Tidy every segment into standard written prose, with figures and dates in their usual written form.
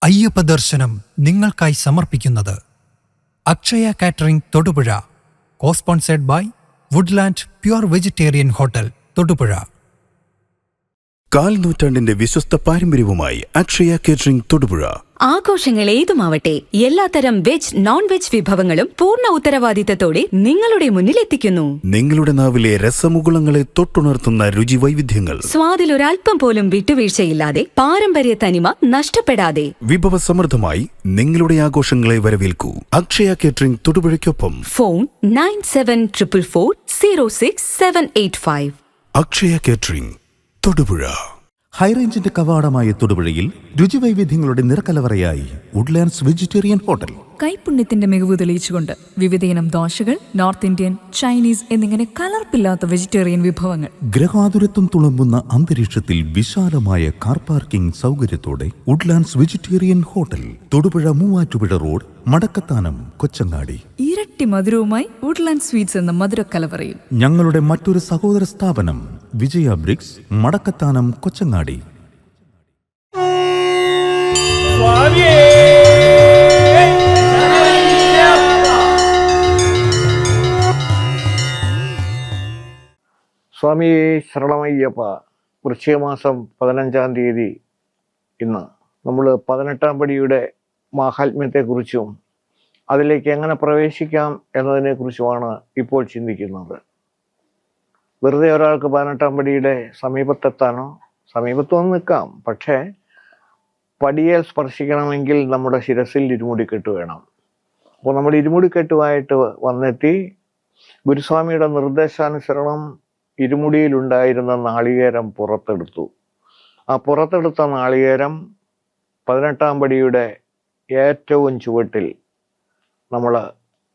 അയ്യപ്പ ദർശനം നിങ്ങൾക്കായി സമർപ്പിക്കുന്നത് Akshaya catering Thodupuzha, cosponsored by Woodland pure vegetarian hotel Thodupuzha. കാൽനൂറ്റാണ്ടിന്റെ വിശ്വസ്ത പാരമ്പര്യവുമായി അക്ഷയ കേറ്ററിംഗ് തൊടുപുഴ. ആഘോഷങ്ങൾ ഏതുമാവട്ടെ, എല്ലാത്തരം വെജ് നോൺ വെജ് വിഭവങ്ങളും പൂർണ്ണ ഉത്തരവാദിത്തത്തോടെ നിങ്ങളുടെ മുന്നിലെത്തിക്കുന്നു. നിങ്ങളുടെ നാവിലെ രസമുകുളങ്ങളെ തൊട്ടുണർത്തുന്ന രുചി വൈവിധ്യങ്ങൾ, സ്വാദിൽ ഒരൽപ്പം പോലും വിട്ടുവീഴ്ചയില്ലാതെ, പാരമ്പര്യ തനിമ നഷ്ടപ്പെടാതെ വിഭവസമൃദ്ധമായി നിങ്ങളുടെ ആഘോഷങ്ങളെ വരവേൽക്കൂ. അക്ഷയ കേറ്ററിംഗ് തൊടുപുഴയ്ക്കൊപ്പം ഫോൺ 9744406785. അക്ഷയ കേറ്ററിംഗ് തൊടുപുഴ. ഹൈറേഞ്ചിന്റെ കവാടമായ തൊടുപുഴയിൽ രുചിവൈവിധ്യങ്ങളുടെ നിറക്കലവറയായി വുഡ്ലാൻഡ്സ് വെജിറ്റേറിയൻ ഹോട്ടൽ. കൈപുണ്യത്തിന്റെ മികവ് തെളിയിച്ചുകൊണ്ട് വിവിധയിനം ദോശകൾ, നോർത്ത് ഇന്ത്യൻ, ചൈനീസ് എന്നിങ്ങനെ കലർപ്പില്ലാത്ത വെജിറ്റേറിയൻ വിഭവങ്ങൾ. ഗ്രഹാതുരത്വം തുളുമ്പുന്ന അന്തരീക്ഷത്തിൽ വിശാലമായ കാർ പാർക്കിംഗ് സൗകര്യത്തോടെ Woodlands vegetarian hotel, Thodupuzha Muvattupuzha road, Madakkathanam, Kochangadi. ഇരട്ടി മധുരവുമായി വുഡ്ലാൻഡ് സ്വീറ്റ്സ് എന്ന മധുരക്കലവറയിൽ. ഞങ്ങളുടെ മറ്റൊരു സഹോദര സ്ഥാപനം വിജയ ബ്രിക്സ്, മടക്കത്താനം, കൊച്ചങ്ങാടി. സ്വാമി ശരണമയ്യപ്പ. വൃശ്ചികമാസം 15-ാം തീയതി ഇന്ന് നമ്മൾ 18-ാം പടിയുടെ മാഹാത്മ്യത്തെക്കുറിച്ചും അതിലേക്ക് എങ്ങനെ പ്രവേശിക്കാം എന്നതിനെക്കുറിച്ചുമാണ് ഇപ്പോൾ ചിന്തിക്കുന്നത്. വെറുതെ ഒരാൾക്ക് 18-ാം പടിയുടെ സമീപത്തെത്താനോ, സമീപത്തൊന്നും നിൽക്കാം, പക്ഷേ പടിയെ സ്പർശിക്കണമെങ്കിൽ നമ്മുടെ ശിരസിൽ ഇരുമുടിക്കെട്ട് വേണം. അപ്പോൾ നമ്മൾ ഇരുമുടിക്കെട്ടുമായിട്ട് വന്നെത്തി ഗുരുസ്വാമിയുടെ നിർദ്ദേശാനുസരണം ഇരുമുടിയിലുണ്ടായിരുന്ന നാളികേരം പുറത്തെടുത്തു. ആ പുറത്തെടുത്ത നാളികേരം 18-ാം പടിയുടെ ഏറ്റവും ചുവട്ടിൽ നമ്മൾ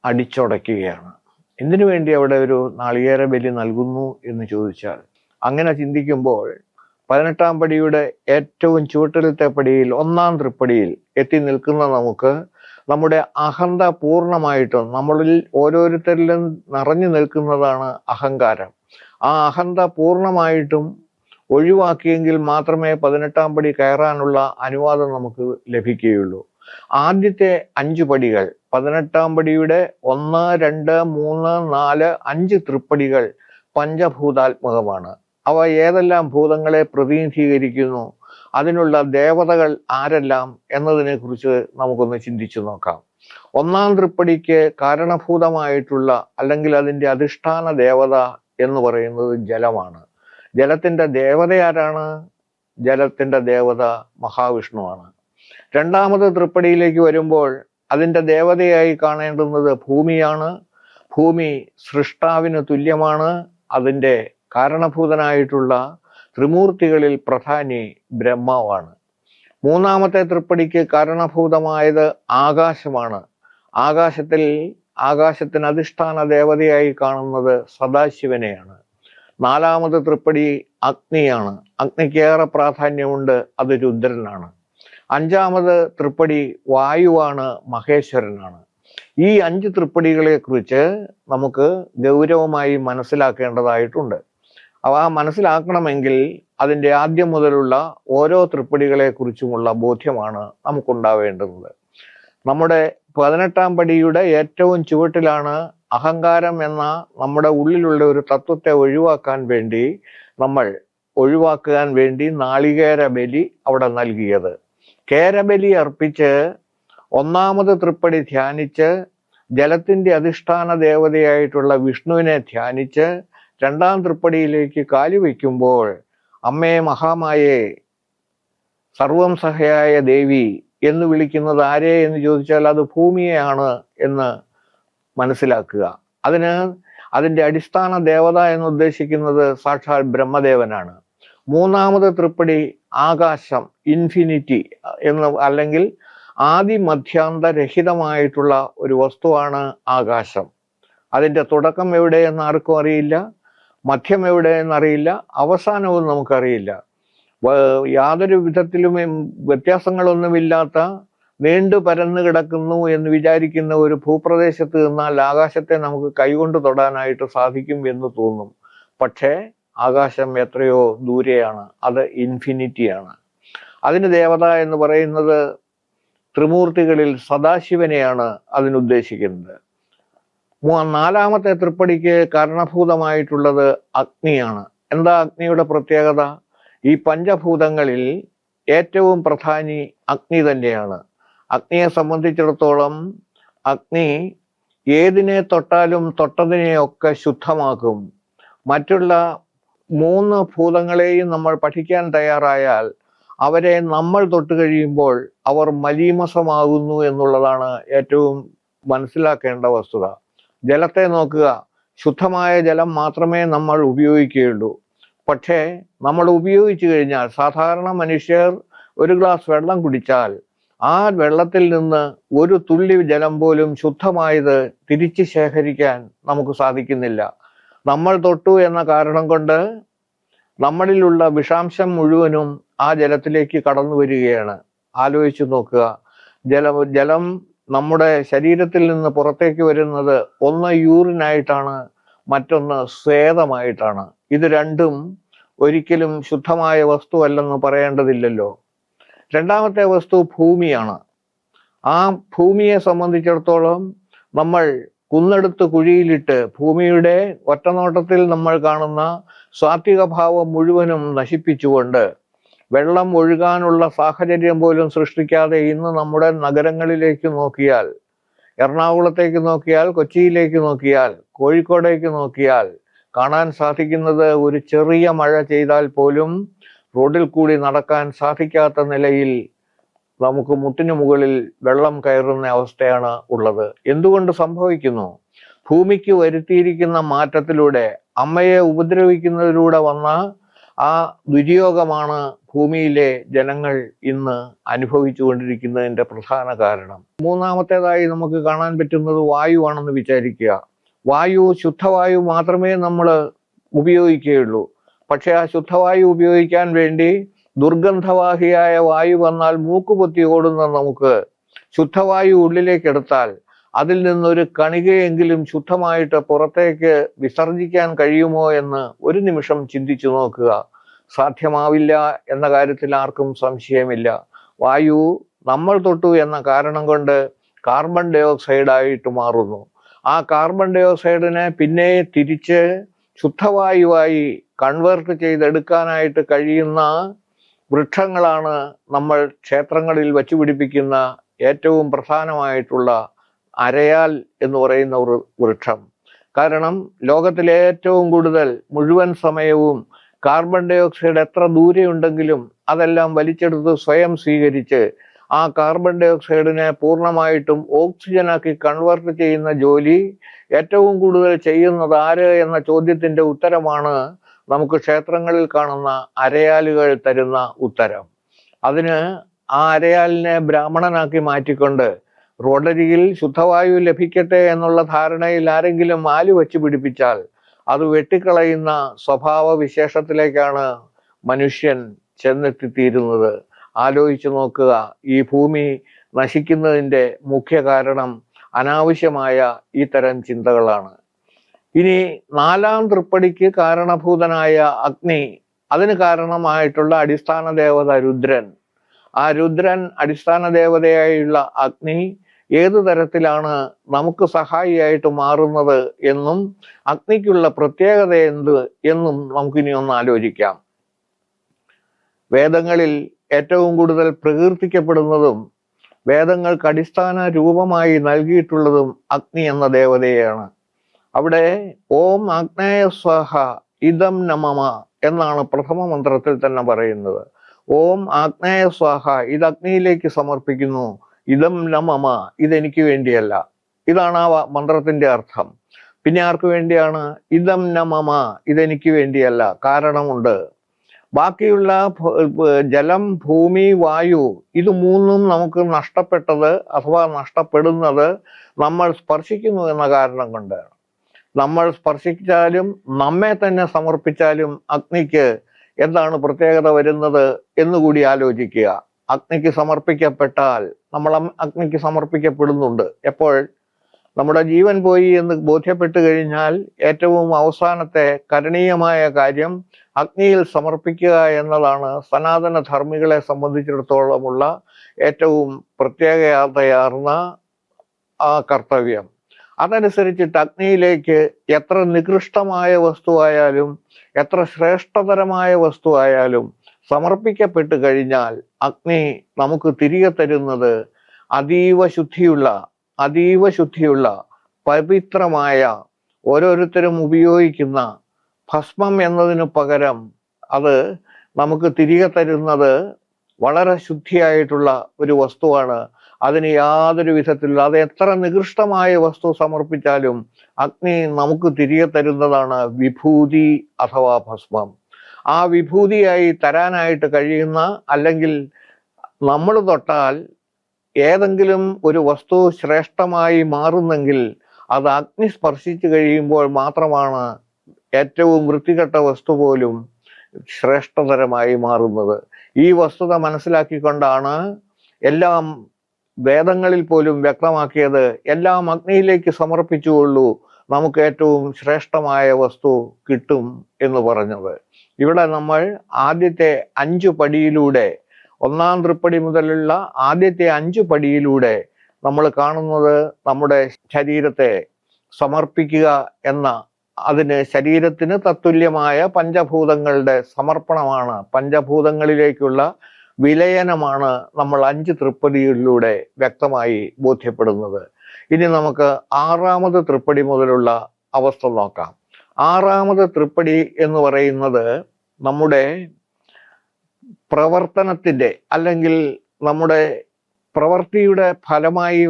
അടിച്ചുടയ്ക്കുകയാണ്. എന്തിനു വേണ്ടി അവിടെ ഒരു നാളികേര ബലി നൽകുന്നു എന്ന് ചോദിച്ചാൽ, അങ്ങനെ ചിന്തിക്കുമ്പോൾ 18-ാം പടിയുടെ ഏറ്റവും ചുവട്ടിലത്തെ പടിയിൽ, 1-ാം തൃപ്പടിയിൽ എത്തി നിൽക്കുന്ന നമുക്ക് നമ്മുടെ അഹന്ത പൂർണ്ണമായിട്ടും, നമ്മളിൽ ഓരോരുത്തരിലും നിറഞ്ഞു നിൽക്കുന്നതാണ് അഹങ്കാരം. ആ അഹന്ത പൂർണ്ണമായിട്ടും ഒഴിവാക്കിയെങ്കിൽ മാത്രമേ 18-ാം പടി കയറാനുള്ള അനുവാദം നമുക്ക് ലഭിക്കുകയുള്ളൂ. ആദ്യത്തെ 5 പടികൾ, 18-ാം പടിയുടെ 1, 2, 3, 4, 5 തൃപ്പടികൾ പഞ്ചഭൂതാത്മകമാണ്. അവ ഏതെല്ലാം ഭൂതങ്ങളെ പ്രതിനിധീകരിക്കുന്നു, അതിനുള്ള ദേവതകൾ ആരെല്ലാം എന്നതിനെ കുറിച്ച് നമുക്കൊന്ന് ചിന്തിച്ചു നോക്കാം. 1-ാം തൃപ്പടിക്ക് കാരണഭൂതമായിട്ടുള്ള, അല്ലെങ്കിൽ അതിൻ്റെ അധിഷ്ഠാന ദേവത എന്ന് പറയുന്നത് ജലമാണ്. ജലത്തിൻ്റെ ദേവത ആരാണ്? ജലത്തിൻ്റെ ദേവത മഹാവിഷ്ണുവാണ്. 2-ാമത് തൃപ്പടിയിലേക്ക് വരുമ്പോൾ അതിൻ്റെ ദേവതയായി കാണേണ്ടുന്നത് ഭൂമിയാണ്. ഭൂമി സൃഷ്ടാവിന് തുല്യമാണ്. അതിൻ്റെ കാരണഭൂതനായിട്ടുള്ള ത്രിമൂർത്തികളിൽ പ്രധാനി ബ്രഹ്മാവാണ്. 3-ാമത്തെ തൃപ്പടിക്ക് കാരണഭൂതമായത് ആകാശമാണ്. ആകാശത്തിന് അധിഷ്ഠാന ദേവതയായി കാണുന്നത് സദാശിവനെയാണ്. 4-ാമത് തൃപ്പടി അഗ്നിയാണ്. അഗ്നിക്ക് ഏറെ പ്രാധാന്യമുണ്ട്, അത് രുദ്രനാണ്. 5-ാമത് തൃപ്പടി വായുവാണ്, മഹേശ്വരനാണ്. ഈ 5 തൃപ്പടികളെ കുറിച്ച് നമുക്ക് ഗൗരവമായി മനസ്സിലാക്കേണ്ടതായിട്ടുണ്ട്. അവ മനസ്സിലാക്കണമെങ്കിൽ അതിൻ്റെ ആദ്യം മുതലുള്ള ഓരോ തൃപ്പടികളെ കുറിച്ചുമുള്ള ബോധ്യമാണ് നമുക്കുണ്ടാവേണ്ടുന്നത്. നമ്മുടെ 18-ാം പടിയുടെ ഏറ്റവും ചുവട്ടിലാണ് അഹങ്കാരം എന്ന നമ്മുടെ ഉള്ളിലുള്ള ഒരു തത്വത്തെ ഒഴിവാക്കാൻ വേണ്ടി നാളികേര ബലി അവിടെ നൽകിയത്. കേരബലി അർപ്പിച്ച് 1-ാമത് തൃപ്പടി ധ്യാനിച്ച് ജലത്തിൻ്റെ അധിഷ്ഠാന ദേവതയായിട്ടുള്ള വിഷ്ണുവിനെ ധ്യാനിച്ച് 2-ാം തൃപ്പടിയിലേക്ക് കാലുവയ്ക്കുമ്പോൾ, അമ്മേ മഹാമായേ, സർവം സഹയായ ദേവി എന്ന് വിളിക്കുന്നത് ആരെ എന്ന് ചോദിച്ചാൽ അത് ഭൂമിയെയാണ് എന്ന് മനസ്സിലാക്കുക. അതിൻ്റെ അടിസ്ഥാന ദേവത എന്ന് ഉദ്ദേശിക്കുന്നത് സാക്ഷാൽ ബ്രഹ്മദേവനാണ്. 3-ാമത് തൃപ്പടി ആകാശം, ഇൻഫിനിറ്റി എന്ന്, അല്ലെങ്കിൽ ആദിമധ്യാന്തരഹിതമായിട്ടുള്ള ഒരു വസ്തുവാണ് ആകാശം. അതിൻ്റെ തുടക്കം എവിടെയെന്ന് ആർക്കും അറിയില്ല, മധ്യം എവിടെയെന്നറിയില്ല, അവസാനവും നമുക്കറിയില്ല. യാതൊരു വിധത്തിലും വ്യത്യാസങ്ങളൊന്നുമില്ലാത്ത നീണ്ടു പരന്നു കിടക്കുന്നു എന്ന് വിചാരിക്കുന്ന ഒരു ഭൂപ്രദേശത്ത് നിന്നാൽ ആകാശത്തെ നമുക്ക് കൈകൊണ്ട് തൊടാനായിട്ട് സാധിക്കും എന്ന് തോന്നും. പക്ഷേ ആകാശം എത്രയോ ദൂരെയാണ്, അത് ഇൻഫിനിറ്റിയാണ്. അതിന് ദേവത എന്ന് പറയുന്നത് ത്രിമൂർത്തികളിൽ സദാശിവനെയാണ് അതിനുദ്ദേശിക്കുന്നത്. നാലാമത്തെ തൃപ്പടിക്ക് കാരണഭൂതമായിട്ടുള്ളത് അഗ്നിയാണ്. എന്താ അഗ്നിയുടെ പ്രത്യേകത? ഈ പഞ്ചഭൂതങ്ങളിൽ ഏറ്റവും പ്രധാനി അഗ്നി തന്നെയാണ്. അഗ്നിയെ സംബന്ധിച്ചിടത്തോളം അഗ്നി ഏതിനെ തൊട്ടാലും തൊട്ടതിനെയൊക്കെ ശുദ്ധമാക്കും. മറ്റുള്ള 3 ഭൂതങ്ങളെയും നമ്മൾ പഠിക്കാൻ തയ്യാറായാൽ അവരെ നമ്മൾ തൊട്ട് കഴിയുമ്പോൾ അവർ മലീമസമാകുന്നു എന്നുള്ളതാണ് ഏറ്റവും മനസ്സിലാക്കേണ്ട വസ്തുത. ജലത്തെ നോക്കുക, ശുദ്ധമായ ജലം മാത്രമേ നമ്മൾ ഉപയോഗിക്കുകയുള്ളൂ. പക്ഷേ നമ്മൾ ഉപയോഗിച്ചു കഴിഞ്ഞാൽ, സാധാരണ മനുഷ്യർ ഒരു ഗ്ലാസ് വെള്ളം കുടിച്ചാൽ ആ വെള്ളത്തിൽ നിന്ന് ഒരു തുള്ളി ജലം പോലും ശുദ്ധമായത് തിരിച്ച് ശേഖരിക്കാൻ നമുക്ക് സാധിക്കുന്നില്ല. നമ്മൾ തൊട്ടു എന്ന കാരണം കൊണ്ട് നമ്മളിലുള്ള വിഷാംശം മുഴുവനും ആ ജലത്തിലേക്ക് കടന്നു വരികയാണ്. ആലോചിച്ച് നോക്കുക, ജലം നമ്മുടെ ശരീരത്തിൽ നിന്ന് പുറത്തേക്ക് വരുന്നത് ഒന്ന് യൂറിനായിട്ടാണ്, മറ്റൊന്ന് സ്വേദമായിട്ടാണ്. ഇത് രണ്ടും ഒരിക്കലും ശുദ്ധമായ വസ്തുവല്ലെന്ന് പറയേണ്ടതില്ലല്ലോ. രണ്ടാമത്തെ വസ്തു ഭൂമിയാണ്. ആ ഭൂമിയെ സംബന്ധിച്ചിടത്തോളം നമ്മൾ കുന്നെടുത്ത് കുഴിയിലിട്ട് ഭൂമിയുടെ ഒറ്റനോട്ടത്തിൽ നമ്മൾ കാണുന്ന സാത്വിക ഭാവം മുഴുവനും നശിപ്പിച്ചുകൊണ്ട് വെള്ളം ഒഴുകാനുള്ള സാഹചര്യം പോലും സൃഷ്ടിക്കാതെ ഇന്ന് നമ്മുടെ നഗരങ്ങളിലേക്ക് നോക്കിയാൽ, എറണാകുളത്തേക്ക് നോക്കിയാൽ, കൊച്ചിയിലേക്ക് നോക്കിയാൽ, കോഴിക്കോടേക്ക് നോക്കിയാൽ കാണാൻ സാധിക്കുന്നത് ഒരു ചെറിയ മഴ ചെയ്താൽ പോലും റോഡിൽ കൂടി നടക്കാൻ സാധിക്കാത്ത നിലയിൽ നമുക്ക് മുട്ടിനു മുകളിൽ വെള്ളം കയറുന്ന അവസ്ഥയാണ് ഉള്ളത്. എന്തുകൊണ്ട് സംഭവിക്കുന്നു? ഭൂമിക്ക് വരുത്തിയിരിക്കുന്ന മാറ്റത്തിലൂടെ, അമ്മയെ ഉപദ്രവിക്കുന്നതിലൂടെ വന്ന ആ ദുര്യോഗമാണ് ഭൂമിയിലെ ജനങ്ങൾ ഇന്ന് അനുഭവിച്ചു കൊണ്ടിരിക്കുന്നതിൻ്റെ പ്രധാന കാരണം. മൂന്നാമത്തേതായി നമുക്ക് കാണാൻ പറ്റുന്നത് വായുവാണെന്ന് വിചാരിക്കുക. വായു, ശുദ്ധവായു മാത്രമേ നമ്മൾ ഉപയോഗിക്കുകയുള്ളൂ. പക്ഷെ ആ ശുദ്ധവായു ഉപയോഗിക്കാൻ വേണ്ടി ദുർഗന്ധവാഹിയായ വായു വന്നാൽ മൂക്കുപൊത്തി ഓടുന്ന നമുക്ക് ശുദ്ധവായു ഉള്ളിലേക്ക് എടുത്താൽ അതിൽ നിന്നൊരു കണികയെങ്കിലും ശുദ്ധമായിട്ട് പുറത്തേക്ക് വിസർജിക്കാൻ കഴിയുമോ എന്ന് ഒരു നിമിഷം ചിന്തിച്ചു നോക്കുക. സാധ്യമാവില്ല എന്ന കാര്യത്തിൽ ആർക്കും സംശയമില്ല. വായു നമ്മൾ തൊട്ടു എന്ന കാരണം കൊണ്ട് കാർബൺ ഡൈ ഓക്സൈഡായിട്ട് മാറുന്നു. ആ കാർബൺ ഡൈ ഓക്സൈഡിനെ പിന്നെ തിരിച്ച് ശുദ്ധവായുവായി കൺവേർട്ട് ചെയ്തെടുക്കാനായിട്ട് കഴിയുന്ന വൃക്ഷങ്ങളാണ് നമ്മൾ ക്ഷേത്രങ്ങളിൽ വച്ചുപിടിപ്പിക്കുന്ന ഏറ്റവും പ്രധാനമായിട്ടുള്ള അരയാൽ എന്ന് പറയുന്ന ഒരു വൃക്ഷം. കാരണം ലോകത്തിലെ ഏറ്റവും കൂടുതൽ മുഴുവൻ സമയവും കാർബൺ ഡൈ ഓക്സൈഡ് എത്ര ദൂരെയുണ്ടെങ്കിലും അതെല്ലാം വലിച്ചെടുത്ത് സ്വയം സ്വീകരിച്ച് ആ കാർബൺ ഡൈ ഓക്സൈഡിനെ പൂർണ്ണമായിട്ടും ഓക്സിജനാക്കി കൺവേർട്ട് ചെയ്യുന്ന ജോലി ഏറ്റവും കൂടുതൽ ചെയ്യുന്നത് ആര് എന്ന ചോദ്യത്തിന്റെ ഉത്തരമാണ് നമുക്ക് ക്ഷേത്രങ്ങളിൽ കാണുന്ന അരയാലുകൾ തരുന്ന ഉത്തരം. അതിന് ആ അരയാലിനെ ബ്രാഹ്മണനാക്കി മാറ്റിക്കൊണ്ട് റോഡരികിൽ ശുദ്ധവായു ലഭിക്കട്ടെ എന്നുള്ള ധാരണയിൽ ആരെങ്കിലും ആല് വെച്ച് പിടിപ്പിച്ചാൽ അത് വെട്ടിക്കളയുന്ന സ്വഭാവ വിശേഷത്തിലേക്കാണ് മനുഷ്യൻ ചെന്നെത്തിത്തീരുന്നത്. ആലോചിച്ചു നോക്കുക, ഈ ഭൂമി നശിക്കുന്നതിൻ്റെ മുഖ്യ കാരണം അനാവശ്യമായ ഇത്തരം ചിന്തകളാണ്. ഇനി 4-ാം തൃപ്പടിക്ക് കാരണഭൂതനായ അഗ്നി, അതിന് കാരണമായിട്ടുള്ള അടിസ്ഥാന ദേവത രുദ്രൻ. ആ രുദ്രൻ, അടിസ്ഥാന ദേവതയായുള്ള അഗ്നി ഏതു തരത്തിലാണ് നമുക്ക് സഹായിയായിട്ട് മാറുന്നത് എന്നും അഗ്നിക്കുള്ള പ്രത്യേകത എന്ത് എന്നും നമുക്കിനി ഒന്ന് ആലോചിക്കാം. വേദങ്ങളിൽ ഏറ്റവും കൂടുതൽ പ്രകീർത്തിക്കപ്പെടുന്നതും വേദങ്ങൾക്ക് അടിസ്ഥാന രൂപമായി നൽകിയിട്ടുള്ളതും അഗ്നി എന്ന ദേവതയാണ്. അവിടെ ഓം ആഗ്നേയ സ്വാഹ ഇദം നമമ എന്നാണ് പ്രഥമ മന്ത്രത്തിൽ തന്നെ പറയുന്നത്. ഓം ആഗ്നേയ സ്വാഹ, ഇത് അഗ്നിയിലേക്ക് സമർപ്പിക്കുന്നു. ഇദം നമമ, ഇതെനിക്ക് വേണ്ടിയല്ല. ഇതാണ് ആ മന്ത്രത്തിന്റെ അർത്ഥം. പിന്നെ ആർക്ക് വേണ്ടിയാണ്? ഇദം നമമ, ഇതെനിക്ക് വേണ്ടിയല്ല. കാരണമുണ്ട്. ബാക്കിയുള്ള ജലം, ഭൂമി, വായു, ഇത് മൂന്നും നമുക്ക് നഷ്ടപ്പെട്ടത് അഥവാ നഷ്ടപ്പെടുന്നത് നമ്മൾ സ്പർശിക്കുന്നു എന്ന കാരണം കൊണ്ടാണ്. നമ്മൾ സ്പർശിച്ചാലും നമ്മെ തന്നെ സമർപ്പിച്ചാലും അഗ്നിക്ക് എന്താണ് പ്രത്യേകത വരുന്നത് എന്നുകൂടി ആലോചിക്കുക. അഗ്നിക്ക് സമർപ്പിക്കപ്പെട്ടാൽ നമ്മൾ അഗ്നിക്ക് സമർപ്പിക്കപ്പെടുന്നുണ്ട്. എപ്പോൾ നമ്മുടെ ജീവൻ പോയി എന്ന് ബോധ്യപ്പെട്ടു കഴിഞ്ഞാൽ ഏറ്റവും അവസാനത്തെ കരണീയമായ കാര്യം അഗ്നിയിൽ സമർപ്പിക്കുക എന്നതാണ് സനാതന ധർമ്മികളെ സംബന്ധിച്ചിടത്തോളമുള്ള ഏറ്റവും പ്രത്യേകതയാർന്ന ആ കർത്തവ്യം. അതനുസരിച്ചിട്ട് അഗ്നിയിലേക്ക് എത്ര നികൃഷ്ടമായ വസ്തുവായാലും എത്ര ശ്രേഷ്ഠതരമായ വസ്തുവായാലും സമർപ്പിക്കപ്പെട്ട് കഴിഞ്ഞാൽ അഗ്നി നമുക്ക് തിരികെ തരുന്നത് അതീവ ശുദ്ധിയുള്ള പവിത്രമായ ഓരോരുത്തരും ഉപയോഗിക്കുന്ന ഭസ്മം എന്നതിന് പകരം അത് നമുക്ക് തിരികെ തരുന്നത് വളരെ ശുദ്ധിയായിട്ടുള്ള ഒരു വസ്തുവാണ്. അതിന് യാതൊരു വിധത്തിലുള്ള, അത് എത്ര നികൃഷ്ടമായ വസ്തു സമർപ്പിച്ചാലും അഗ്നി നമുക്ക് തിരികെ തരുന്നതാണ് വിഭൂതി അഥവാ ഭസ്മം. ആ വിഭൂതിയായി തരാനായിട്ട് കഴിയുന്ന, അല്ലെങ്കിൽ നമ്മൾ തൊട്ടാൽ ഏതെങ്കിലും ഒരു വസ്തു ശ്രേഷ്ഠമായി മാറുന്നെങ്കിൽ അത് അഗ്നി സ്പർശിച്ചു കഴിയുമ്പോൾ മാത്രമാണ് ഏറ്റവും വൃത്തികെട്ട വസ്തു പോലും ശ്രേഷ്ഠതരമായി മാറുന്നത്. ഈ വസ്തുത മനസ്സിലാക്കിക്കൊണ്ടാണ് എല്ലാം വേദങ്ങളിൽ പോലും വ്യക്തമാക്കിയത്, എല്ലാം അഗ്നിയിലേക്ക് സമർപ്പിച്ചുകൊള്ളൂ, നമുക്ക് ഏറ്റവും ശ്രേഷ്ഠമായ വസ്തു കിട്ടും എന്ന് പറഞ്ഞത്. ഇവിടെ നമ്മൾ ആദ്യത്തെ 5 പടിയിലൂടെ, 1-ാം തൃപ്പടി മുതലുള്ള ആദ്യത്തെ 5 പടിയിലൂടെ നമ്മൾ കാണുന്നത് നമ്മുടെ ശരീരത്തെ സമർപ്പിക്കുക എന്ന, അതിന് ശരീരത്തിന് തത്തുല്യമായ പഞ്ചഭൂതങ്ങളുടെ സമർപ്പണമാണ്, പഞ്ചഭൂതങ്ങളിലേക്കുള്ള വിലയനമാണ് നമ്മൾ 5 തൃപ്പടികളിലൂടെ വ്യക്തമായി ബോധ്യപ്പെടുന്നത്. ഇനി നമുക്ക് 6-ാമത് തൃപ്പടി മുതലുള്ള അവസ്ഥ നോക്കാം. 6-ാമത് തൃപ്പടി എന്ന് പറയുന്നത് നമ്മുടെ പ്രവർത്തനത്തിൻ്റെ, അല്ലെങ്കിൽ നമ്മുടെ പ്രവൃത്തിയുടെ ഫലമായി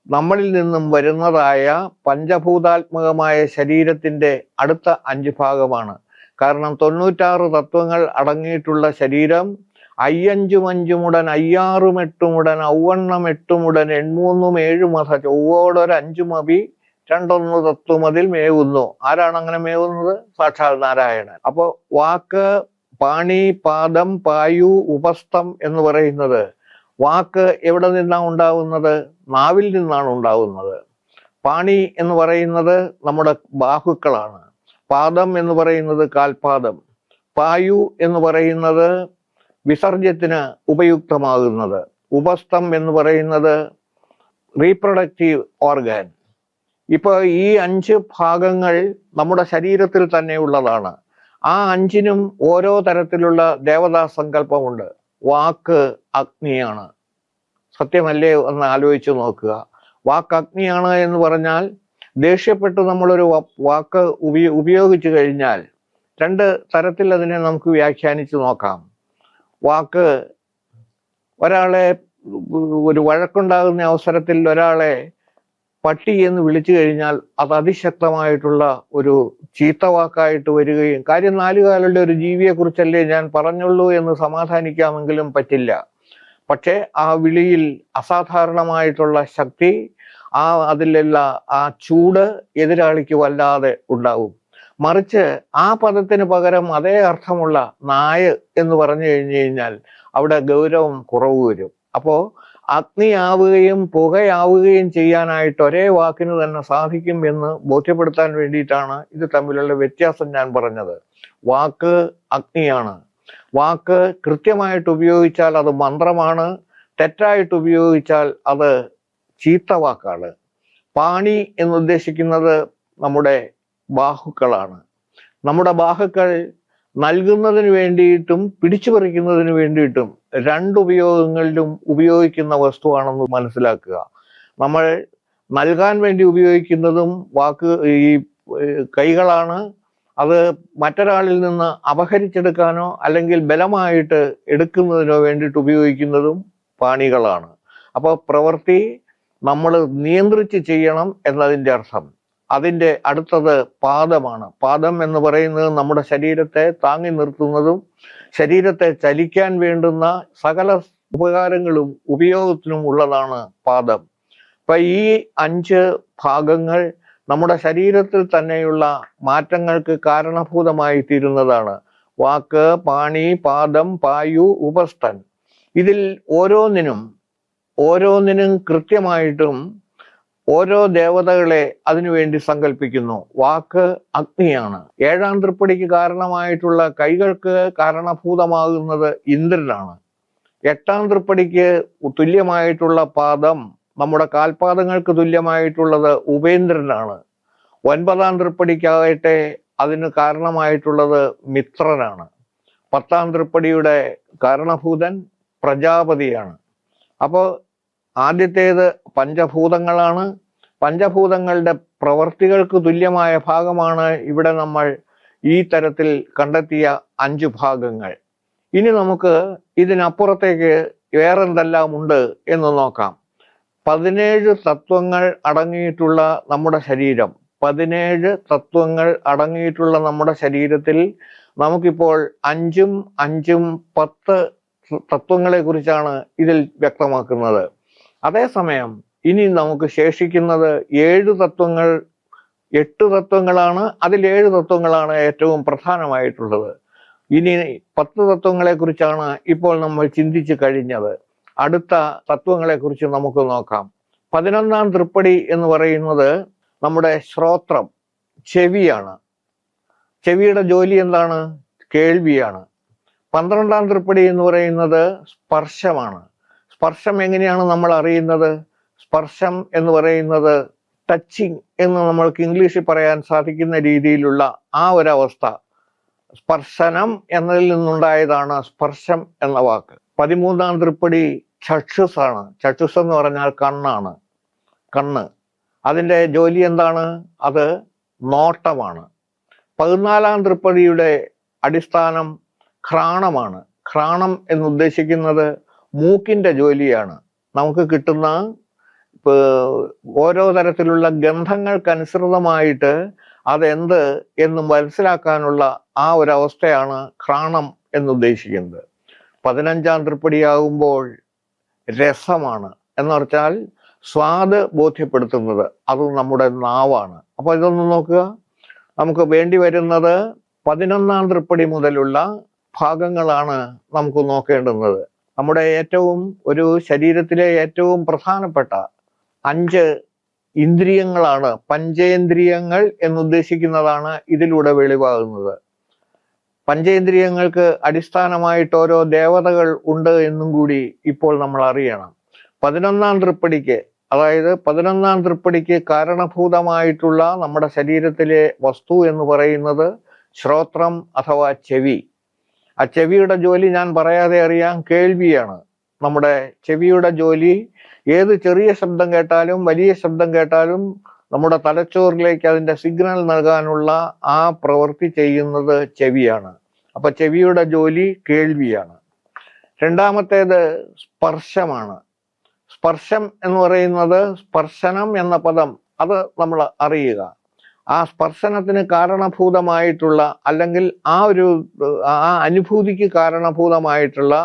നമ്മളിൽ നിന്നും വരുന്നതായ പഞ്ചഭൂതാത്മകമായ ശരീരത്തിൻ്റെ അടുത്ത 5 ഭാഗമാണ്. കാരണം 96 തത്വങ്ങൾ അടങ്ങിയിട്ടുള്ള ശരീരം 5-5 മുടൻ 5-6 മുടൻ 8 മുടൻ 8-3 മഥ ചൊവ്വോടൊരു 5 മവി 2 തത്വമതിൽ മേവുന്നു. ആരാണ് അങ്ങനെ മേവുന്നത്? സാക്ഷാൽ നാരായണൻ. അപ്പോൾ വാക്ക്, പാണി, പാദം, പായു, ഉപസ്ഥം എന്ന് പറയുന്നത്, വാക്ക് എവിടെ നിന്നാണ് ഉണ്ടാവുന്നത്? നാവിൽ നിന്നാണ് ഉണ്ടാവുന്നത്. പാണി എന്ന് പറയുന്നത് നമ്മുടെ ബാഹുക്കളാണ്. പാദം എന്ന് പറയുന്നത് കാൽപാദം. പായു എന്ന് പറയുന്നത് വിസർജ്യത്തിന് ഉപയുക്തമാകുന്നത്. ഉപസ്ഥം എന്ന് പറയുന്നത് റീപ്രൊഡക്റ്റീവ് ഓർഗാൻ. ഇപ്പോൾ ഈ 5 ഭാഗങ്ങൾ നമ്മുടെ ശരീരത്തിൽ തന്നെ ഉള്ളതാണ്. ആ 5നും ഓരോ തരത്തിലുള്ള ദേവതാ സങ്കല്പമുണ്ട്. വാക്ക് അഗ്നിയാണ്. സത്യമല്ലേ എന്ന് ആലോചിച്ച് നോക്കുക. വാക്ക് അഗ്നിയാണ് എന്ന് പറഞ്ഞാൽ, ദേഷ്യപ്പെട്ട് നമ്മളൊരു വാക്ക് ഉപയോഗിച്ചു കഴിഞ്ഞാൽ 2 തരത്തിൽ അതിനെ നമുക്ക് വ്യാഖ്യാനിച്ച് നോക്കാം. വാക്ക് ഒരാളെ, ഒരു വഴക്കുണ്ടാകുന്ന അവസരത്തിൽ ഒരാളെ പട്ടി എന്ന് വിളിച്ചു കഴിഞ്ഞാൽ അത് അതിശക്തമായിട്ടുള്ള ഒരു ചീത്തവാക്കായിട്ട് വരികയും, കാര്യം 4 കാലുള്ള ഒരു ജീവിയെ കുറിച്ചല്ലേ ഞാൻ പറഞ്ഞുള്ളൂ എന്ന് സമാധാനിക്കാമെങ്കിലും പറ്റില്ല. പക്ഷേ ആ വിളിയിൽ അസാധാരണമായിട്ടുള്ള ശക്തി, അതിലുള്ള ആ ചൂട് എതിരാളിക്ക് വല്ലാതെ ഉണ്ടാവും. മറിച്ച് ആ പദത്തിന് പകരം അതേ അർത്ഥമുള്ള നായ എന്ന് പറഞ്ഞു കഴിഞ്ഞു കഴിഞ്ഞാൽ അവിടെ ഗൗരവം കുറവ് വരും. അപ്പോൾ അഗ്നിയാവുകയും പുകയാവുകയും ചെയ്യാനായിട്ട് ഒരേ വാക്കിന് തന്നെ സാധിക്കും എന്ന് ബോധ്യപ്പെടുത്താൻ വേണ്ടിയിട്ടാണ് ഇത് തമ്മിലുള്ള വ്യത്യാസം ഞാൻ പറഞ്ഞത്. വാക്ക് അഗ്നിയാണ്. വാക്ക് കൃത്യമായിട്ട് ഉപയോഗിച്ചാൽ അത് മന്ത്രമാണ്, തെറ്റായിട്ട് ഉപയോഗിച്ചാൽ അത് ചീത്തവാക്കാണ്. പാണി എന്നുദ്ദേശിക്കുന്നത് നമ്മുടെ ബാഹുക്കളാണ്. നമ്മുടെ ബാഹുക്കൾ നൽകുന്നതിന് വേണ്ടിയിട്ടും പിടിച്ചു പറിക്കുന്നതിന് വേണ്ടിയിട്ടും 2 ഉപയോഗങ്ങളിലും ഉപയോഗിക്കുന്ന വസ്തുവാണെന്ന് മനസ്സിലാക്കുക. നമ്മൾ നൽകാൻ വേണ്ടി ഉപയോഗിക്കുന്നതും ഈ കൈകളാണ്. അത് മറ്റൊരാളിൽ നിന്ന് അപഹരിച്ചെടുക്കാനോ അല്ലെങ്കിൽ ബലമായിട്ട് എടുക്കുന്നതിനോ വേണ്ടിയിട്ട് ഉപയോഗിക്കുന്നതും പാണികളാണ്. അപ്പോൾ പ്രവൃത്തി നമ്മൾ നിയന്ത്രിച്ച് ചെയ്യണം എന്നതിൻ്റെ അർത്ഥം. അതിൻ്റെ അടുത്തത് പാദമാണ്. പാദം എന്ന് പറയുന്നത് നമ്മുടെ ശരീരത്തെ താങ്ങി നിർത്തുന്നതും ശരീരത്തെ ചലിക്കാൻ വേണ്ടുന്ന സകല ഉപകാരങ്ങളും ഉപയോഗത്തിനും ഉള്ളതാണ് പാദം. അപ്പൊ ഈ 5 ഭാഗങ്ങൾ നമ്മുടെ ശരീരത്തിൽ തന്നെയുള്ള മാറ്റങ്ങൾക്ക് കാരണഭൂതമായി തീരുന്നതാണ്. വാക്ക്, പാണി, പാദം, പായു, ഉപസ്ഥൻ. ഇതിൽ ഓരോന്നിനും കൃത്യമായിട്ടും ഓരോ ദേവതകളെ അതിനുവേണ്ടി സങ്കല്പിക്കുന്നു. വാക്ക് അഗ്നിയാണ്. 7-ാം തൃപ്പടിക്ക് കാരണമായിട്ടുള്ള കൈകൾക്ക് കാരണഭൂതമാകുന്നത് ഇന്ദ്രനാണ്. 8-ാം തൃപ്പടിക്ക് തുല്യമായിട്ടുള്ള പാദം, നമ്മുടെ കാൽപാദങ്ങൾക്ക് തുല്യമായിട്ടുള്ളത് ഉപേന്ദ്രനാണ്. 9-ാം തൃപ്പടിക്കാകട്ടെ അതിന് കാരണമായിട്ടുള്ളത് മിത്രനാണ്. 10-ാം തൃപ്പടിയുടെ കാരണഭൂതൻ പ്രജാപതിയാണ്. അപ്പോൾ ആദ്യത്തേത് പഞ്ചഭൂതങ്ങളാണ്. പഞ്ചഭൂതങ്ങളുടെ പ്രവർത്തികൾക്ക് തുല്യമായ ഭാഗമാണ് ഇവിടെ നമ്മൾ ഈ തരത്തിൽ കണ്ടെത്തിയ 5 ഭാഗങ്ങൾ. ഇനി നമുക്ക് ഇതിനപ്പുറത്തേക്ക് വേറെന്തെല്ലാം ഉണ്ട് എന്ന് നോക്കാം. 17 തത്വങ്ങൾ അടങ്ങിയിട്ടുള്ള നമ്മുടെ ശരീരം, 17 തത്വങ്ങൾ അടങ്ങിയിട്ടുള്ള നമ്മുടെ ശരീരത്തിൽ നമുക്കിപ്പോൾ 5 10 തത്വങ്ങളെ കുറിച്ചാണ് ഇതിൽ വ്യക്തമാക്കുന്നത്. അതേസമയം ഇനി നമുക്ക് ശേഷിക്കുന്നത് 7 തത്വങ്ങൾ, 8 തത്വങ്ങളാണ്. അതിൽ 7 തത്വങ്ങളാണ് ഏറ്റവും പ്രധാനമായിട്ടുള്ളത്. ഇനി 10 തത്വങ്ങളെ കുറിച്ചാണ് ഇപ്പോൾ നമ്മൾ ചിന്തിച്ചു കഴിഞ്ഞത്. അടുത്ത തത്വങ്ങളെ കുറിച്ച് നമുക്ക് നോക്കാം. 11-ാം തൃപ്പടി എന്ന് പറയുന്നത് നമ്മുടെ ശ്രോത്രം, ചെവിയാണ്. ചെവിയുടെ ജോലി എന്താണ്? കേൾവിയാണ്. 12-ാം തൃപ്പടി എന്ന് പറയുന്നത് സ്പർശമാണ്. സ്പർശം എങ്ങനെയാണ് നമ്മൾ അറിയുന്നത്? സ്പർശം എന്ന് പറയുന്നത് ടച്ചിങ് എന്ന് നമ്മൾക്ക് ഇംഗ്ലീഷിൽ പറയാൻ സാധിക്കുന്ന രീതിയിലുള്ള ആ ഒരവസ്ഥ, സ്പർശനം എന്നതിൽ നിന്നുണ്ടായതാണ് സ്പർശം എന്ന വാക്ക്. 13-ാം തൃപ്പടി ചക്ഷുസാണ്. ചക്ഷുസ് എന്ന് പറഞ്ഞാൽ കണ്ണാണ്. കണ്ണ്, അതിൻ്റെ ജോലി എന്താണ്? അത് നോട്ടമാണ്. 14-ാം തൃപ്പടിയുടെ അടിസ്ഥാനം ഘ്രാണമാണ്. ഘ്രാണം എന്നുദ്ദേശിക്കുന്നത് മൂക്കിൻ്റെ ജോലിയാണ്. നമുക്ക് കിട്ടുന്ന ഓരോ തരത്തിലുള്ള ഗന്ധങ്ങൾക്കനുസൃതമായിട്ട് അതെന്ത് എന്ന് മനസ്സിലാക്കാനുള്ള ആ ഒരവസ്ഥയാണ് ഘ്രാണം എന്നുദ്ദേശിക്കുന്നത്. 15-ാം തൃപ്പടിയാകുമ്പോൾ രസമാണ്. എന്ന് പറഞ്ഞാൽ സ്വാദ് ബോധ്യപ്പെടുത്തുന്നത്, അത് നമ്മുടെ നാവാണ്. അപ്പോൾ ഇതൊന്ന് നോക്കുക. നമുക്ക് വേണ്ടി വരുന്നത് 11-ാം തൃപ്പടി മുതലുള്ള ഭാഗങ്ങളാണ് നമുക്ക് നോക്കേണ്ടുന്നത്. നമ്മുടെ ഒരു ശരീരത്തിലെ ഏറ്റവും പ്രധാനപ്പെട്ട 5 ഇന്ദ്രിയങ്ങളാണ്, പഞ്ചേന്ദ്രിയങ്ങൾ എന്നുദ്ദേശിക്കുന്നതാണ് ഇതിലൂടെ വെളിവാകുന്നത്. പഞ്ചേന്ദ്രിയങ്ങൾക്ക് അടിസ്ഥാനമായിട്ട് ഓരോ ദേവതകൾ ഉണ്ട് എന്നും കൂടി ഇപ്പോൾ നമ്മൾ അറിയണം. 11-ാം തൃപ്പടിക്ക്, അതായത് 11-ാം തൃപ്പടിക്ക് കാരണഭൂതമായിട്ടുള്ള നമ്മുടെ ശരീരത്തിലെ വസ്തു എന്ന് പറയുന്നത് ശ്രോത്രം അഥവാ ചെവി. ആ ചെവിയുടെ ജോലി ഞാൻ പറയാതെ അറിയാം, കേൾവിയാണ്. നമ്മുടെ ചെവിയുടെ ജോലി ഏത് ചെറിയ ശബ്ദം കേട്ടാലും വലിയ ശബ്ദം കേട്ടാലും നമ്മുടെ തലച്ചോറിലേക്ക് അതിൻ്റെ സിഗ്നൽ നൽകാനുള്ള ആ പ്രവൃത്തി ചെയ്യുന്നത് ചെവിയാണ്. അപ്പൊ ചെവിയുടെ ജോലി കേൾവിയാണ്. രണ്ടാമത്തേത് സ്പർശമാണ്. സ്പർശം എന്ന് പറയുന്നത്, സ്പർശനം എന്ന പദം അത് നമ്മൾ അറിയുക. ആ സ്പർശനത്തിന് കാരണഭൂതമായിട്ടുള്ള, അല്ലെങ്കിൽ ആ അനുഭൂതിക്ക് കാരണഭൂതമായിട്ടുള്ള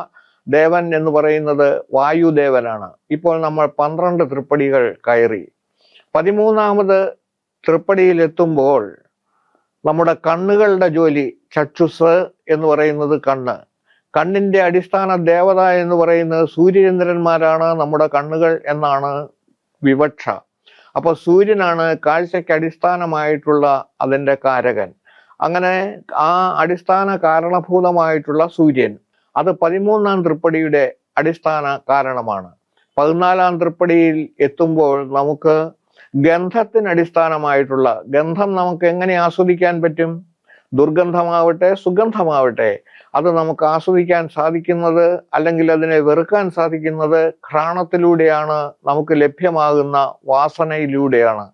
ദേവൻ എന്ന് പറയുന്നത് വായുദേവനാണ്. ഇപ്പോൾ നമ്മൾ 12 തൃപ്പടികൾ കയറി. 13-ാമത് തൃപ്പടിയിലെത്തുമ്പോൾ നമ്മുടെ കണ്ണുകളുടെ ജോലി, ചക്ഷുസ് എന്ന് പറയുന്നത് കണ്ണ്. കണ്ണിന്റെ അടിസ്ഥാന ദേവത എന്ന് പറയുന്നത് സൂര്യചന്ദ്രന്മാരാണ് നമ്മുടെ കണ്ണുകൾ എന്നാണ് വിവക്ഷ. അപ്പോൾ സൂര്യനാണ് കാഴ്ചയ്ക്ക് അടിസ്ഥാനമായിട്ടുള്ള അതിൻ്റെ കാരകൻ. അങ്ങനെ ആ അടിസ്ഥാന കാരണഭൂതമായിട്ടുള്ള സൂര്യൻ, അത് 13-ാം തൃപ്പടിയുടെ അടിസ്ഥാന കാരണമാണ്. 14-ാം തൃപ്പടിയിൽ എത്തുമ്പോൾ നമുക്ക് ഗന്ധത്തിന് അടിസ്ഥാനമായിട്ടുള്ള, ഗന്ധം നമുക്ക് എങ്ങനെ ആസ്വദിക്കാൻ പറ്റും? ദുർഗന്ധമാവട്ടെ സുഗന്ധമാവട്ടെ, അത് നമുക്ക് ആസ്വദിക്കാൻ സാധിക്കുന്നത്, അല്ലെങ്കിൽ അതിനെ വെറുക്കാൻ സാധിക്കുന്നത് ഘ്രാണത്തിലൂടെയാണ്, നമുക്ക് ലഭ്യമാകുന്ന വാസനയിലൂടെയാണ്.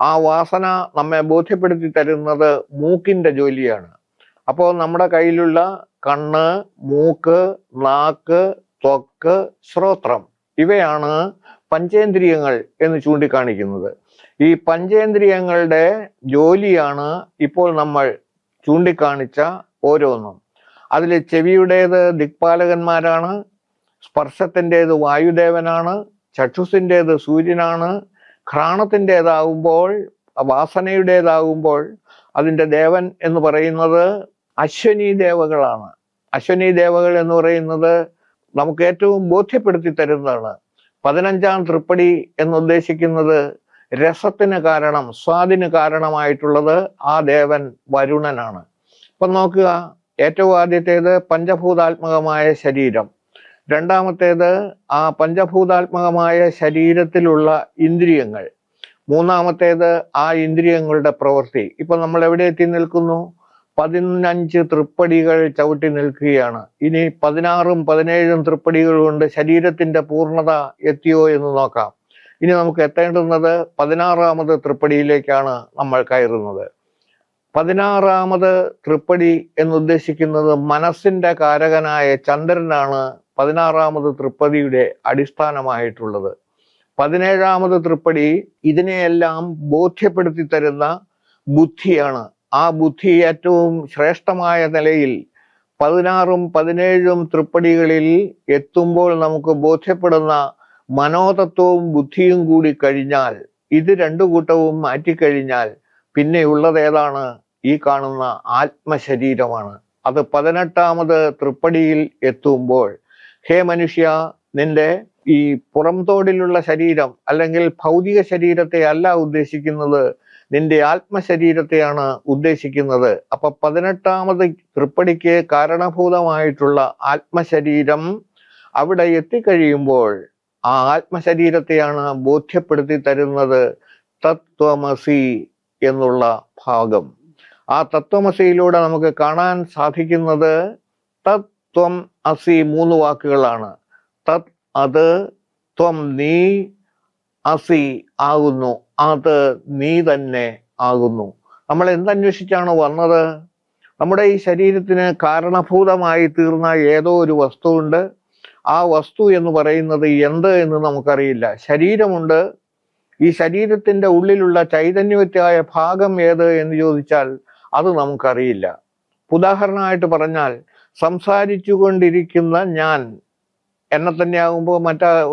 ആ വാസന നമ്മെ ബോധ്യപ്പെടുത്തി തരുന്നത് മൂക്കിന്റെ ജോലിയാണ്. അപ്പോൾ നമ്മുടെ കയ്യിലുള്ള കണ്ണ്, മൂക്ക്, നാക്ക്, ത്വക്ക്, ശ്രോത്രം, ഇവയാണ് പഞ്ചേന്ദ്രിയങ്ങൾ എന്ന് ചൂണ്ടിക്കാണിക്കുന്നത്. ഈ പഞ്ചേന്ദ്രിയങ്ങളുടെ ജോലിയാണ് ഇപ്പോൾ നമ്മൾ ചൂണ്ടിക്കാണിച്ച ഓരോന്നും. അതിൽ ചെവിയുടേത് ദിക്പാലകന്മാരാണ്, സ്പർശത്തിൻ്റെത് വായുദേവനാണ്, ചക്ഷുസിൻ്റെത് സൂര്യനാണ്, ഘ്രാണത്തിൻ്റെതാകുമ്പോൾ, വാസനയുടേതാകുമ്പോൾ അതിൻ്റെ ദേവൻ എന്ന് പറയുന്നത് അശ്വനി ദേവകളാണ്. അശ്വനി ദേവകൾ എന്ന് പറയുന്നത് നമുക്ക് ഏറ്റവും ബോധ്യപ്പെടുത്തി തരുന്നതാണ്. 15-ാം തൃപ്പടി എന്നുദ്ദേശിക്കുന്നത് രസത്തിന് കാരണം, സ്വാദിന് കാരണമായിട്ടുള്ളത് ആ ദേവൻ വരുണനാണ്. ഇപ്പം നോക്കുക, ഏറ്റവും ആദ്യത്തേത് പഞ്ചഭൂതാത്മകമായ ശരീരം. രണ്ടാമത്തേത് ആ പഞ്ചഭൂതാത്മകമായ ശരീരത്തിലുള്ള ഇന്ദ്രിയങ്ങൾ. മൂന്നാമത്തേത് ആ ഇന്ദ്രിയങ്ങളുടെ പ്രവൃത്തി. ഇപ്പൊ നമ്മൾ എവിടെ എത്തി നിൽക്കുന്നു? 15 തൃപ്പടികൾ ചവിട്ടി നിൽക്കുകയാണ്. ഇനി 16ഉം 17ഉം തൃപ്പടികൾ കൊണ്ട് ശരീരത്തിന്റെ പൂർണ്ണത എത്തിയോ എന്ന് നോക്കാം. ഇനി നമുക്ക് എത്തേണ്ടുന്നത് 16ാമത് തൃപ്പടിയിലേക്കാണ് നമ്മൾ കയറുന്നത്. 16ാമത് തൃപ്പടി എന്നുദ്ദേശിക്കുന്നത് മനസ്സിന്റെ കാരകനായ ചന്ദ്രനാണ് 16ാമത് തൃപ്പടിയുടെ അടിസ്ഥാനമായിട്ടുള്ളത്. 17ാമത് തൃപ്പടി ഇതിനെയെല്ലാം ബോധ്യപ്പെടുത്തി തരുന്ന ബുദ്ധിയാണ്. ആ ബുദ്ധി ഏറ്റവും ശ്രേഷ്ഠമായ നിലയിൽ 16ഉം 17ഉം തൃപ്പടികളിൽ എത്തുമ്പോൾ നമുക്ക് ബോധ്യപ്പെടുന്ന മനോതത്വവും ബുദ്ധിയും കൂടി കഴിഞ്ഞാൽ, ഇത് രണ്ടു കൂട്ടവും മാറ്റിക്കഴിഞ്ഞാൽ പിന്നെയുള്ളത് ഏതാണ്? ഈ കാണുന്ന ആത്മശരീരമാണ്. അത് 18ാമത് തൃപ്പടിയിൽ എത്തുമ്പോൾ, ഹേ മനുഷ്യ, നിന്റെ ഈ പുറംതോടിലുള്ള ശരീരം അല്ലെങ്കിൽ ഭൗതിക ശരീരത്തെ അല്ല ഉദ്ദേശിക്കുന്നത്, നിന്റെ ആത്മശരീരത്തെയാണ് ഉദ്ദേശിക്കുന്നത്. അപ്പൊ 18ാമത് തൃപ്പടിക്ക് കാരണഭൂതമായിട്ടുള്ള ആത്മശരീരം അവിടെ എത്തിക്കഴിയുമ്പോൾ ആ ആത്മശരീരത്തെയാണ് ബോധ്യപ്പെടുത്തി തരുന്നത് തത്വമസി എന്നുള്ള ഭാഗം. ആ തത്വമസിയിലൂടെ നമുക്ക് കാണാൻ സാധിക്കുന്നത് തത്വം അസി 3 വാക്കുകളാണ്. തത് അത്, ത്വം നീ, അസി ആകുന്നു, അത് നീ തന്നെ ആകുന്നു. നമ്മൾ എന്തന്വേഷിച്ചാണ് വന്നത്? നമ്മുടെ ഈ ശരീരത്തിന് കാരണഭൂതമായി തീർന്ന ഏതോ ഒരു വസ്തുവുണ്ട്. ആ വസ്തു എന്ന് പറയുന്നത് എന്ത് എന്ന് നമുക്കറിയില്ല. ശരീരമുണ്ട്. ഈ ശരീരത്തിന്റെ ഉള്ളിലുള്ള ചൈതന്യവത്തായ ഭാഗം ഏത് എന്ന് ചോദിച്ചാൽ അത് നമുക്കറിയില്ല. ഉദാഹരണമായിട്ട് പറഞ്ഞാൽ, സംസാരിച്ചു കൊണ്ടിരിക്കുന്ന ഞാൻ എന്നെ തന്നെ ആകുമ്പോൾ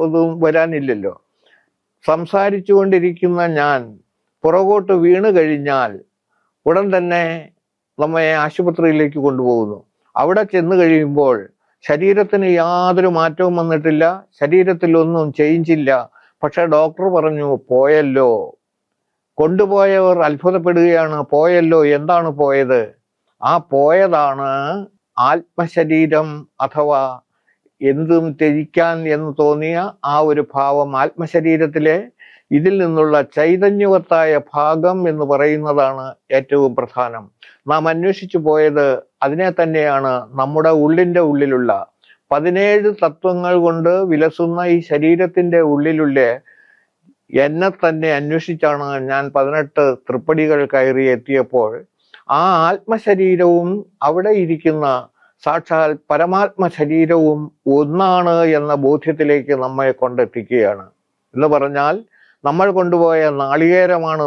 ഒന്നും വരാനില്ലല്ലോ. സംസാരിച്ചു കൊണ്ടിരിക്കുന്ന ഞാൻ പുറകോട്ട് വീണ് കഴിഞ്ഞാൽ ഉടൻ തന്നെ നമ്മെ ആശുപത്രിയിലേക്ക് കൊണ്ടുപോകുന്നു. അവിടെ ചെന്ന് കഴിയുമ്പോൾ ശരീരത്തിന് യാതൊരു മാറ്റവും വന്നിട്ടില്ല, ശരീരത്തിലൊന്നും ചേഞ്ചില്ല. പക്ഷെ ഡോക്ടർ പറഞ്ഞു പോയല്ലോ. കൊണ്ടുപോയവർ അത്ഭുതപ്പെടുകയാണ്, പോയല്ലോ, എന്താണ് പോയത്? ആ പോയതാണ് ആത്മശരീരം, അഥവാ എന്തും ത്യജിക്കാൻ എന്ന് തോന്നിയ ആ ഒരു ഭാവം. ആത്മശരീരത്തിലെ ഇതിൽ നിന്നുള്ള ചൈതന്യവത്തായ ഭാഗം എന്ന് പറയുന്നതാണ് ഏറ്റവും പ്രധാനം. നാം അന്വേഷിച്ചു പോയത് അതിനെ തന്നെയാണ്. നമ്മുടെ ഉള്ളിൻ്റെ ഉള്ളിലുള്ള 17 തത്വങ്ങൾ കൊണ്ട് വിലസുന്ന ഈ ശരീരത്തിന്റെ ഉള്ളിലുള്ള എന്നെ തന്നെ അന്വേഷിച്ചാണ് ഞാൻ 18 തൃപ്പടികൾ കയറി എത്തിയപ്പോൾ ആ ആത്മശരീരവും അവിടെ ഇരിക്കുന്ന സാക്ഷാൽ പരമാത്മ ശരീരവും ഒന്നാണ് എന്ന ബോധ്യത്തിലേക്ക് നമ്മെ കൊണ്ടെത്തിക്കുകയാണ്. എന്ന് പറഞ്ഞാൽ നമ്മൾ കൊണ്ടുപോയ നാളികേരമാണ്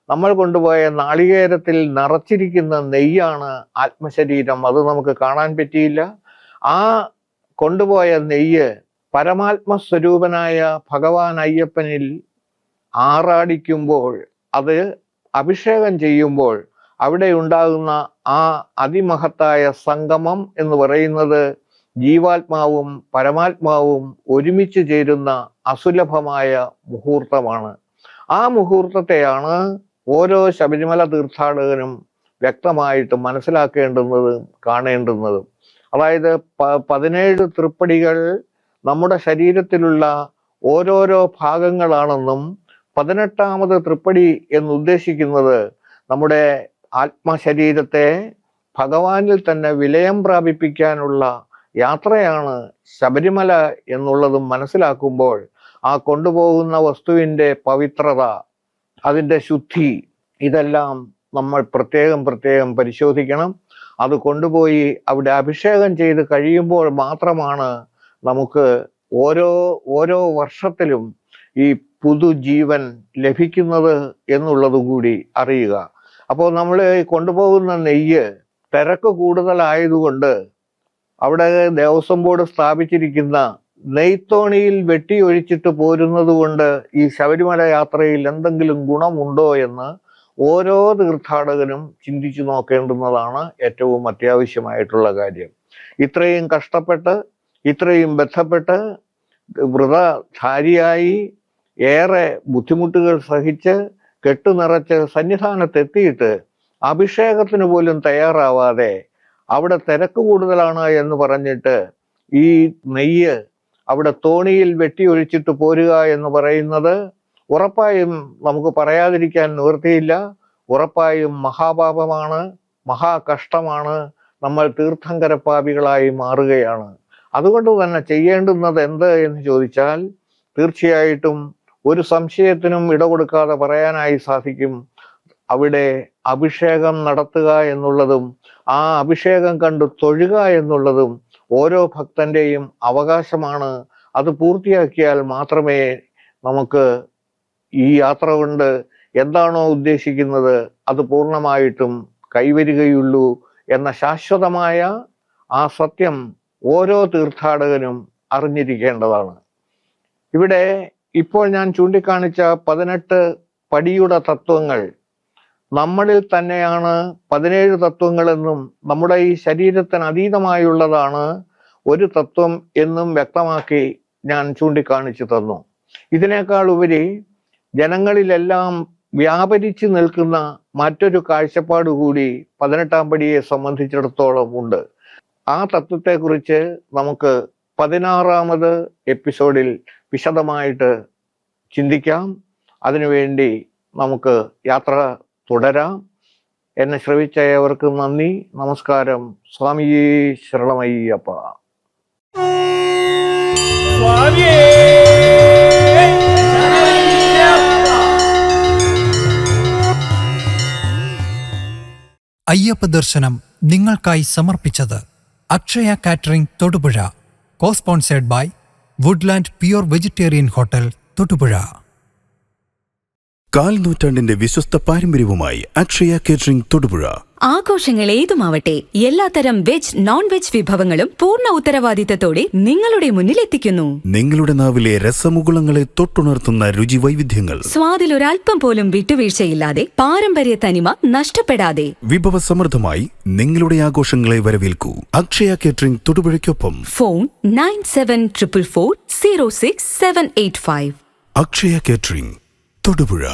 നമ്മൾ കൊണ്ടുപോയ നാളികേരത്തിൽ നിറച്ചിരിക്കുന്ന നെയ്യാണ് ആത്മശരീരം. അത് നമുക്ക് കാണാൻ പറ്റിയില്ല. ആ കൊണ്ടുപോയ നെയ്യ് പരമാത്മസ്വരൂപനായ ഭഗവാൻ അയ്യപ്പനിൽ ആറാടിക്കുമ്പോൾ, അത് അഭിഷേകം ചെയ്യുമ്പോൾ അവിടെ ഉണ്ടാകുന്ന ആ അതിമഹത്തായ സംഗമം എന്ന് പറയുന്നത് ജീവാത്മാവും പരമാത്മാവും ഒരുമിച്ച് ചേരുന്ന അസുലഭമായ മുഹൂർത്തമാണ്. ആ മുഹൂർത്തത്തെയാണ് ഓരോ ശബരിമല തീർത്ഥാടകനും വ്യക്തമായിട്ട് മനസ്സിലാക്കേണ്ടുന്നതും കാണേണ്ടുന്നതും. അതായത് 17 തൃപ്പടികൾ നമ്മുടെ ശരീരത്തിലുള്ള ഓരോരോ ഭാഗങ്ങളാണെന്നും 18ാമത് തൃപ്പടി എന്നുദ്ദേശിക്കുന്നത് നമ്മുടെ ആത്മശരീരത്തെ ഭഗവാനിൽ തന്നെ വിലയം പ്രാപിപ്പിക്കാനുള്ള യാത്രയാണ് ശബരിമല എന്നുള്ളതും മനസ്സിലാക്കുമ്പോൾ ആ കൊണ്ടുപോകുന്ന വസ്തുവിൻ്റെ പവിത്രത, അതിൻ്റെ ശുദ്ധി, ഇതെല്ലാം നമ്മൾ പ്രത്യേകം പരിശോധിക്കണം. അത് കൊണ്ടുപോയി അവിടെ അഭിഷേകം ചെയ്ത് കഴിയുമ്പോൾ മാത്രമാണ് നമുക്ക് ഓരോ വർഷത്തിലും ഈ പുതുജീവൻ ലഭിക്കുന്നത് എന്നുള്ളത് കൂടി അറിയുക. അപ്പോൾ നമ്മൾ കൊണ്ടുപോകുന്ന നെയ്യ് തിരക്ക് കൂടുതലായതുകൊണ്ട് അവിടെ ദേവസ്വം ബോർഡ് സ്ഥാപിച്ചിരിക്കുന്ന നെയ്ത്തോണിയിൽ വെട്ടിയൊഴിച്ചിട്ട് പോരുന്നത് കൊണ്ട് ഈ ശബരിമല യാത്രയിൽ എന്തെങ്കിലും ഗുണമുണ്ടോ എന്ന് ഓരോ തീർത്ഥാടകനും ചിന്തിച്ചു നോക്കേണ്ടുന്നതാണ് ഏറ്റവും അത്യാവശ്യമായിട്ടുള്ള കാര്യം. ഇത്രയും കഷ്ടപ്പെട്ട്, ഇത്രയും ബന്ധപ്പെട്ട്, വ്രതധാരിയായി ഏറെ ബുദ്ധിമുട്ടുകൾ സഹിച്ച് കെട്ടുനിറച്ച് സന്നിധാനത്തെത്തിയിട്ട് അഭിഷേകത്തിന് പോലും തയ്യാറാവാതെ അവിടെ തിരക്ക് കൂടുതലാണ് എന്ന് പറഞ്ഞിട്ട് ഈ നെയ്യ് അവിടെ തോണിയിൽ വെട്ടിയൊഴിച്ചിട്ട് പോരുക എന്ന് പറയുന്നത് ഉറപ്പായും നമുക്ക് പറയാതിരിക്കാൻ നിവൃത്തിയില്ല. ഉറപ്പായും മഹാപാപമാണ്, മഹാകഷ്ടമാണ്. നമ്മൾ തീർത്ഥങ്കരപ്പാപികളായി മാറുകയാണ്. അതുകൊണ്ട് തന്നെ ചെയ്യേണ്ടുന്നത് എന്ത് എന്ന് ചോദിച്ചാൽ തീർച്ചയായിട്ടും ഒരു സംശയത്തിനും ഇടകൊടുക്കാതെ പറയാനായി സാധിക്കും. അവിടെ അഭിഷേകം നടത്തുക എന്നുള്ളതും ആ അഭിഷേകം കണ്ട് തൊഴുക എന്നുള്ളതും ഓരോ ഭക്തന്റെയും അവകാശമാണ്. അത് പൂർത്തിയാക്കിയാൽ മാത്രമേ നമുക്ക് ഈ യാത്ര കൊണ്ട് എന്താണോ ഉദ്ദേശിക്കുന്നത് അത് പൂർണ്ണമായിട്ടും കൈവരികയുള്ളൂ എന്ന ശാശ്വതമായ ആ സത്യം ഓരോ തീർത്ഥാടകനും അറിഞ്ഞിരിക്കേണ്ടതാണ്. ഇവിടെ ഇപ്പോൾ ഞാൻ ചൂണ്ടിക്കാണിച്ച 18 പടിയുടെ തത്വങ്ങൾ നമ്മളിൽ തന്നെയാണ് 17 തത്വങ്ങളെന്നും നമ്മുടെ ഈ ശരീരത്തിന് അതീതമായുള്ളതാണ് ഒരു തത്വം എന്നും വ്യക്തമാക്കി ഞാൻ ചൂണ്ടിക്കാണിച്ചു തന്നു. ഇതിനേക്കാൾ ഉപരി ജനങ്ങളിലെല്ലാം വ്യാപരിച്ചു നിൽക്കുന്ന മറ്റൊരു കാഴ്ചപ്പാട് കൂടി 18-ാം പടിയെ സംബന്ധിച്ചിടത്തോളം ഉണ്ട്. ആ തത്വത്തെക്കുറിച്ച് നമുക്ക് 16-ാമത് എപ്പിസോഡിൽ വിശദമായിട്ട് ചിന്തിക്കാം. അതിനുവേണ്ടി നമുക്ക് യാത്ര തുടരാം. എന്നെ ശ്രവിച്ച ഏവർക്കും നന്ദി, നമസ്കാരം. സ്വാമിയേ ശരണമയ്യപ്പ. അയ്യപ്പ ദർശനം നിങ്ങൾക്കായി സമർപ്പിച്ചത് Akshaya catering Thodupuzha, cosponsored by Woodland pure vegetarian hotel Thodupuzha. കാൽ നൂറ്റാണ്ടിന്റെ വിശ്വസ്ത പാരമ്പര്യവുമായി അക്ഷയ കേറ്ററിംഗ് തൊടുപുഴ. ആഘോഷങ്ങൾ ഏതുമാവട്ടെ എല്ലാത്തരം വെജ് നോൺ വെജ് വിഭവങ്ങളും പൂർണ്ണ ഉത്തരവാദിത്തത്തോടെ നിങ്ങളുടെ മുന്നിലെത്തിക്കുന്നു. നിങ്ങളുടെ നാവിലെ രസമുകുളങ്ങളെ തൊട്ടുണർത്തുന്ന രുചി വൈവിധ്യങ്ങൾ, സ്വാദിലൊരൽപ്പം പോലും വിട്ടുവീഴ്ചയില്ലാതെ പാരമ്പര്യ തനിമ നഷ്ടപ്പെടാതെ വിഭവസമൃദ്ധമായി നിങ്ങളുടെ ആഘോഷങ്ങളെ വരവേൽക്കൂ. അക്ഷയ കേറ്ററിംഗ് തൊടുപുഴയ്ക്കൊപ്പം ഫോൺ 9744406785. അക്ഷയ കേറ്ററിംഗ് തൊടുപുഴ.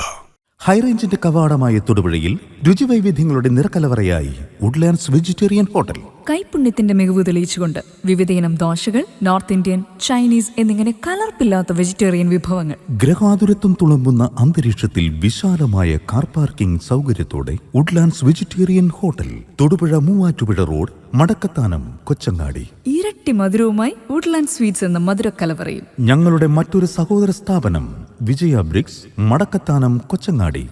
ഹൈറേഞ്ചിന്റെ കവാടമായ തൊടുപുഴയിൽ രുചിവൈവിധ്യങ്ങളുടെ നിറക്കലവറയായി വുഡ്ലാൻഡ്സ് വെജിറ്റേറിയൻ ഹോട്ടൽ. കൈപുണ്യത്തിന്റെ മികവ് തെളിയിച്ചുകൊണ്ട് വിവിധയിനം ദോശകൾ, നോർത്ത് ഇന്ത്യൻ, ചൈനീസ് എന്നിങ്ങനെ കലർപ്പില്ലാത്ത വെജിറ്റേറിയൻ വിഭവങ്ങൾ. ഗ്രഹാതുരത്വം തുളുമ്പുന്ന അന്തരീക്ഷത്തിൽ വിശാലമായ കാർ പാർക്കിംഗ് സൗകര്യത്തോടെ Woodlands vegetarian hotel, Thodupuzha Muvattupuzha road, Madakkathanam, Kochangadi. ഇരട്ടി മധുരവുമായി വുഡ്ലാൻഡ് സ്വീറ്റ്സ് എന്ന മധുരക്കലവറയും. ഞങ്ങളുടെ മറ്റൊരു സഹോദര സ്ഥാപനം വിജയ ബ്രിക്സ്, മടക്കത്താനം, കൊച്ചങ്ങാടി.